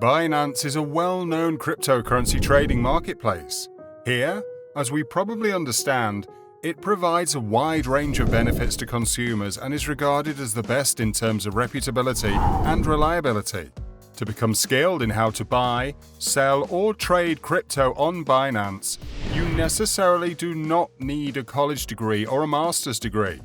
Binance is a well-known cryptocurrency trading marketplace. Here, as we probably understand, it provides a wide range of benefits to consumers and is regarded as the best in terms of reputability and reliability. To become skilled in how to buy, sell, or trade crypto on Binance, you necessarily do not need a college degree or a master's degree.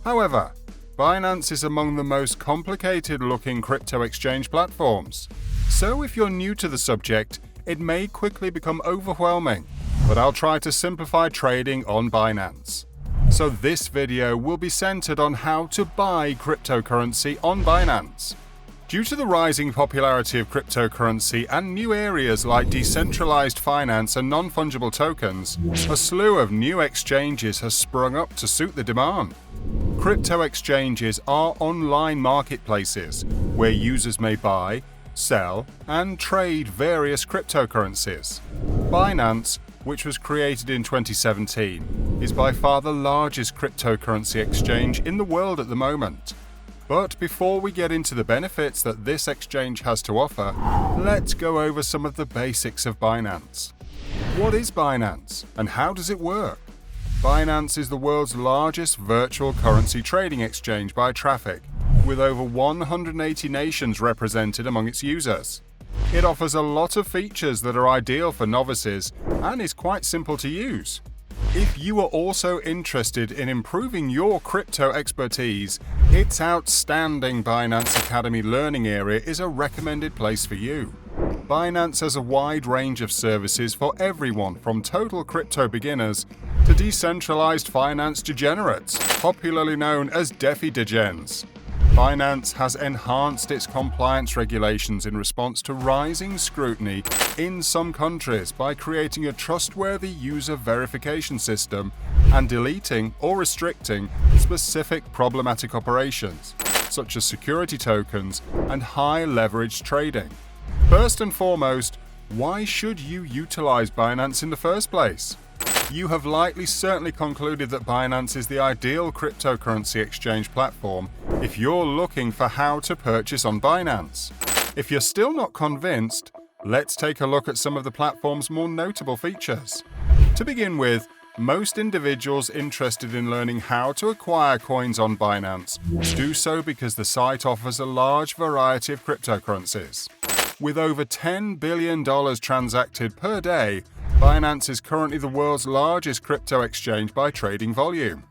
However, Binance is among the most complicated-looking crypto exchange platforms. So if you're new to the subject, it may quickly become overwhelming, but I'll try to simplify trading on Binance. So this video will be centered on how to buy cryptocurrency on Binance. Due to the rising popularity of cryptocurrency and new areas like decentralized finance and non-fungible tokens, a slew of new exchanges has sprung up to suit the demand. Crypto exchanges are online marketplaces where users may buy, sell, and trade various cryptocurrencies. Binance, which was created in 2017, is by far the largest cryptocurrency exchange in the world at the moment. But before we get into the benefits that this exchange has to offer, let's go over some of the basics of Binance. What is Binance, and how does it work? Binance is the world's largest virtual currency trading exchange by traffic, with over 180 nations represented among its users. It offers a lot of features that are ideal for novices and is quite simple to use. If you are also interested in improving your crypto expertise, its outstanding Binance Academy learning area is a recommended place for you. Binance has a wide range of services for everyone from total crypto beginners to decentralized finance degenerates, popularly known as DeFi degens. Binance has enhanced its compliance regulations in response to rising scrutiny in some countries by creating a trustworthy user verification system and deleting or restricting specific problematic operations, such as security tokens and high-leverage trading. First and foremost, why should you utilize Binance in the first place? You have likely certainly concluded that Binance is the ideal cryptocurrency exchange platform if you're looking for how to purchase on Binance. If you're still not convinced, let's take a look at some of the platform's more notable features. To begin with, most individuals interested in learning how to acquire coins on Binance do so because the site offers a large variety of cryptocurrencies. With over $10 billion transacted per day, Binance is currently the world's largest crypto exchange by trading volume.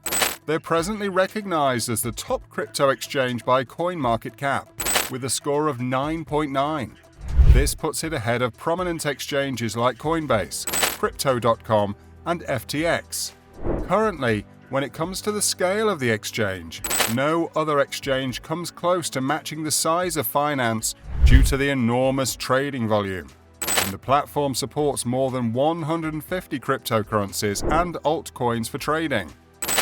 They're presently recognized as the top crypto exchange by coin market cap, with a score of 9.9. This puts it ahead of prominent exchanges like Coinbase, Crypto.com, and FTX. Currently, when it comes to the scale of the exchange, no other exchange comes close to matching the size of Binance due to the enormous trading volume. And the platform supports more than 150 cryptocurrencies and altcoins for trading.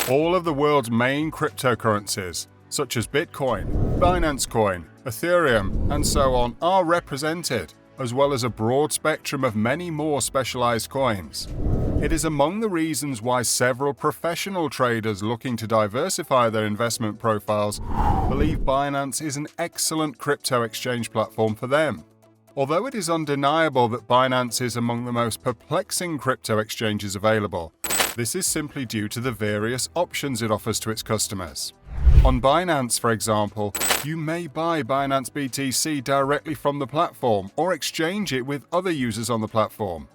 All of the world's main cryptocurrencies, such as Bitcoin, Binance Coin, Ethereum, and so on, are represented, as well as a broad spectrum of many more specialized coins. It is among the reasons why several professional traders looking to diversify their investment profiles believe Binance is an excellent crypto exchange platform for them. Although it is undeniable that Binance is among the most perplexing crypto exchanges available, this is simply due to the various options it offers to its customers. On Binance, for example, you may buy Binance BTC directly from the platform or exchange it with other users on the platform.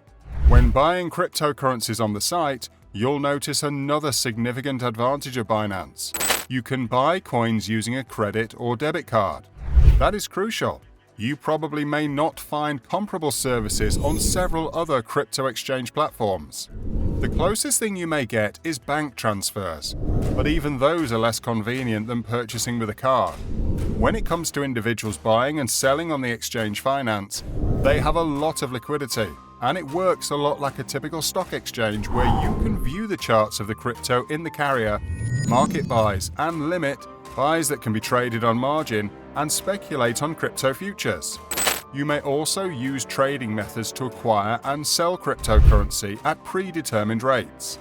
When buying cryptocurrencies on the site, you'll notice another significant advantage of Binance. You can buy coins using a credit or debit card. That is crucial. You probably may not find comparable services on several other crypto exchange platforms. The closest thing you may get is bank transfers, but even those are less convenient than purchasing with a card. When it comes to individuals buying and selling on the exchange finance, they have a lot of liquidity, and it works a lot like a typical stock exchange where you can view the charts of the crypto in the carrier, market buys, and limit buys that can be traded on margin, and speculate on crypto futures. You may also use trading methods to acquire and sell cryptocurrency at predetermined rates.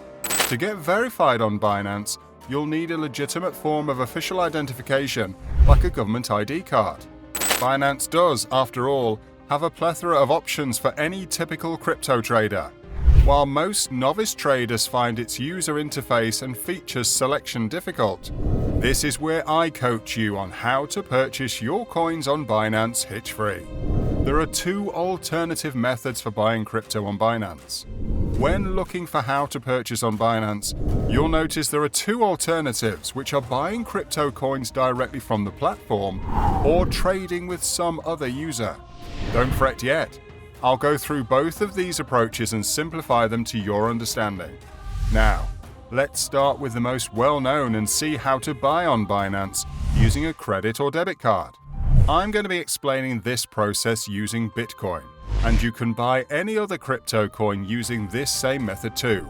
To get verified on Binance, you'll need a legitimate form of official identification, like a government ID card. Binance does, after all, have a plethora of options for any typical crypto trader. While most novice traders find its user interface and features selection difficult, this is where I coach you on how to purchase your coins on Binance hitch-free. There are two alternative methods for buying crypto on Binance. When looking for how to purchase on Binance, you'll notice there are two alternatives, which are buying crypto coins directly from the platform or trading with some other user. Don't fret yet. I'll go through both of these approaches and simplify them to your understanding. Now, let's start with the most well-known and see how to buy on Binance using a credit or debit card. I'm going to be explaining this process using Bitcoin, and you can buy any other crypto coin using this same method too.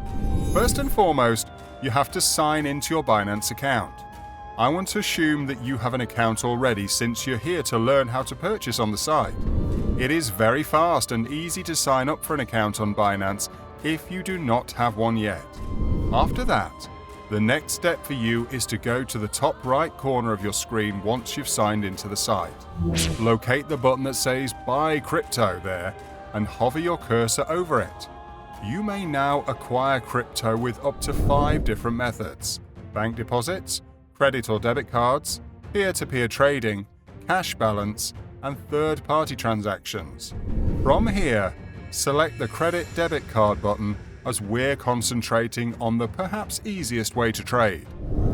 First and foremost, you have to sign into your Binance account. I want to assume that you have an account already since you're here to learn how to purchase on the site. It is very fast and easy to sign up for an account on Binance if you do not have one yet. After that, the next step for you is to go to the top right corner of your screen once you've signed into the site. Locate the button that says Buy Crypto there and hover your cursor over it. You may now acquire crypto with up to 5 different methods: bank deposits, credit or debit cards, peer-to-peer trading, cash balance, and third-party transactions. From here, select the credit debit card button as we're concentrating on the perhaps easiest way to trade.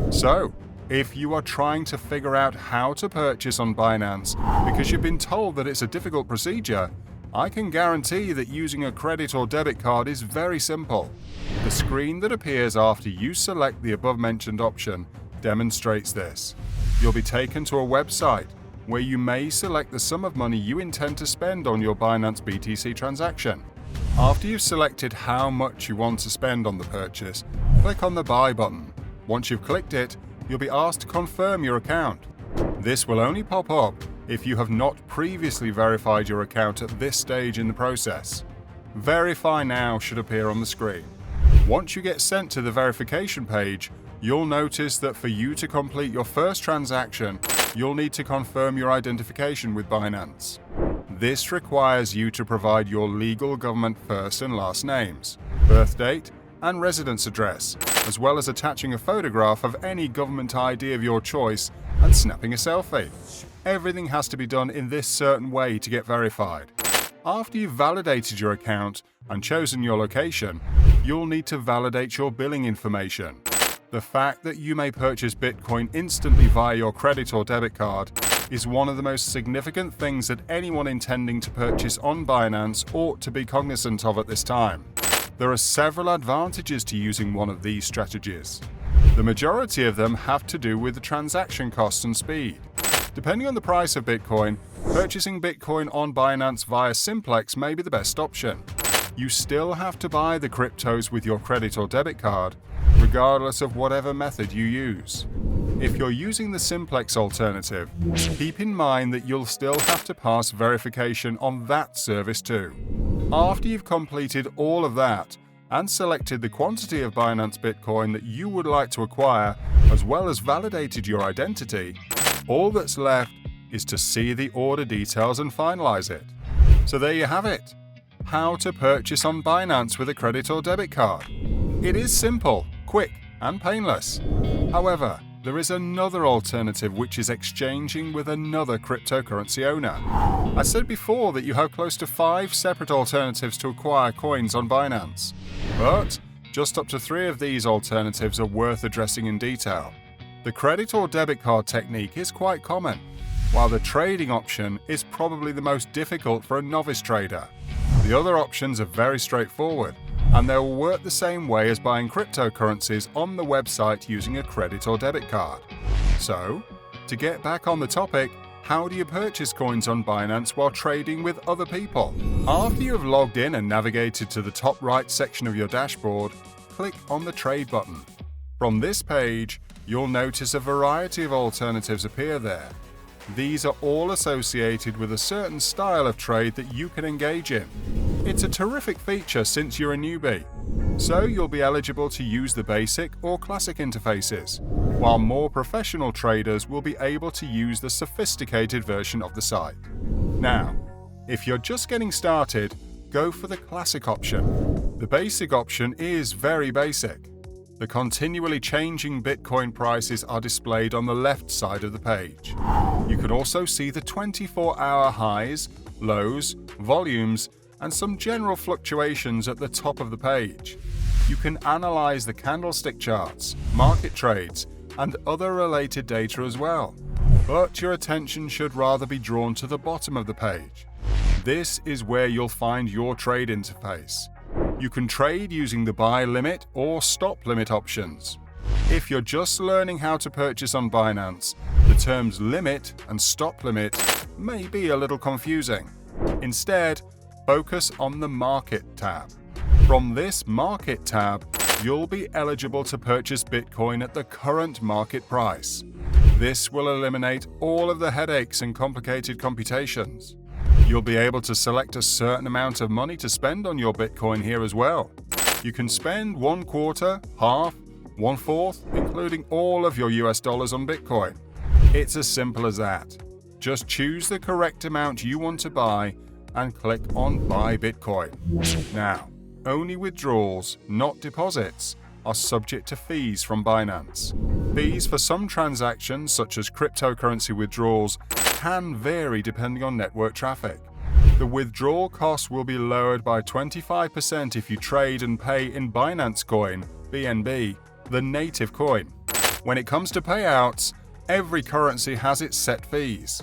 So, if you are trying to figure out how to purchase on Binance because you've been told that it's a difficult procedure, I can guarantee that using a credit or debit card is very simple. The screen that appears after you select the above-mentioned option demonstrates this. You'll be taken to a website where you may select the sum of money you intend to spend on your Binance BTC transaction. After you've selected how much you want to spend on the purchase, click on the Buy button. Once you've clicked it, you'll be asked to confirm your account. This will only pop up if you have not previously verified your account at this stage in the process. Verify Now should appear on the screen. Once you get sent to the verification page, you'll notice that for you to complete your first transaction, you'll need to confirm your identification with Binance. This requires you to provide your legal government first and last names, birth date, and residence address, as well as attaching a photograph of any government ID of your choice and snapping a selfie. Everything has to be done in this certain way to get verified. After you've validated your account and chosen your location, you'll need to validate your billing information. The fact that you may purchase Bitcoin instantly via your credit or debit card is one of the most significant things that anyone intending to purchase on Binance ought to be cognizant of at this time. There are several advantages to using one of these strategies. The majority of them have to do with the transaction costs and speed. Depending on the price of Bitcoin, purchasing Bitcoin on Binance via Simplex may be the best option. You still have to buy the cryptos with your credit or debit card, regardless of whatever method you use. If you're using the Simplex alternative, keep in mind that you'll still have to pass verification on that service too. After you've completed all of that and selected the quantity of Binance Bitcoin that you would like to acquire, as well as validated your identity, all that's left is to see the order details and finalize it. So there you have it. How to purchase on Binance with a credit or debit card. It is simple, quick, and painless. However, there is another alternative, which is exchanging with another cryptocurrency owner. I said before that you have close to 5 separate alternatives to acquire coins on Binance, but just up to 3 of these alternatives are worth addressing in detail. The credit or debit card technique is quite common, while the trading option is probably the most difficult for a novice trader. The other options are very straightforward, and they will work the same way as buying cryptocurrencies on the website using a credit or debit card. So, to get back on the topic, how do you purchase coins on Binance while trading with other people? After you have logged in and navigated to the top right section of your dashboard, click on the Trade button. From this page, you'll notice a variety of alternatives appear there. These are all associated with a certain style of trade that you can engage in. It's a terrific feature since you're a newbie, so you'll be eligible to use the basic or classic interfaces, while more professional traders will be able to use the sophisticated version of the site. Now, If you're just getting started, go for the classic option. The basic option is very basic. The continually changing Bitcoin prices are displayed on the left side of the page. You can also see the 24-hour highs, lows, volumes, and some general fluctuations at the top of the page. You can analyze the candlestick charts, market trades, and other related data as well. But your attention should rather be drawn to the bottom of the page. This is where you'll find your trade interface. You can trade using the buy limit or stop limit options. If you're just learning how to purchase on Binance, the terms limit and stop limit may be a little confusing. Instead, focus on the Market tab. From this Market tab, you'll be eligible to purchase Bitcoin at the current market price. This will eliminate all of the headaches and complicated computations. You'll be able to select a certain amount of money to spend on your Bitcoin here as well. You can spend 1/4, half, 1/4, including all of your US dollars on Bitcoin. It's as simple as that. Just choose the correct amount you want to buy and click on Buy Bitcoin. Now, only withdrawals, not deposits, are subject to fees from Binance. Fees for some transactions, such as cryptocurrency withdrawals, can vary depending on network traffic. The withdrawal cost will be lowered by 25% if you trade and pay in Binance Coin, BNB, the native coin. When it comes to payouts, every currency has its set fees.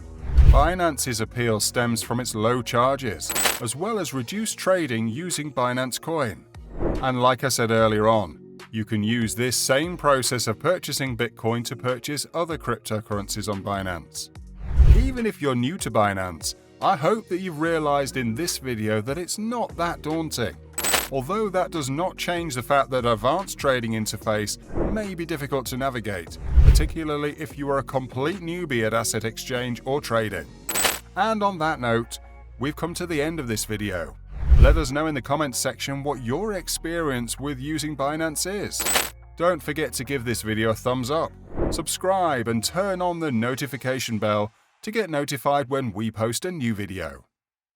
Binance's appeal stems from its low charges, as well as reduced trading using Binance Coin. And like I said earlier on, you can use this same process of purchasing Bitcoin to purchase other cryptocurrencies on Binance. Even if you're new to Binance, I hope that you've realized in this video that it's not that daunting. Although that does not change the fact that advanced trading interface may be difficult to navigate, particularly if you are a complete newbie at asset exchange or trading. And on that note, we've come to the end of this video. Let us know in the comments section what your experience with using Binance is. Don't forget to give this video a thumbs up, subscribe, and turn on the notification bell to get notified when we post a new video.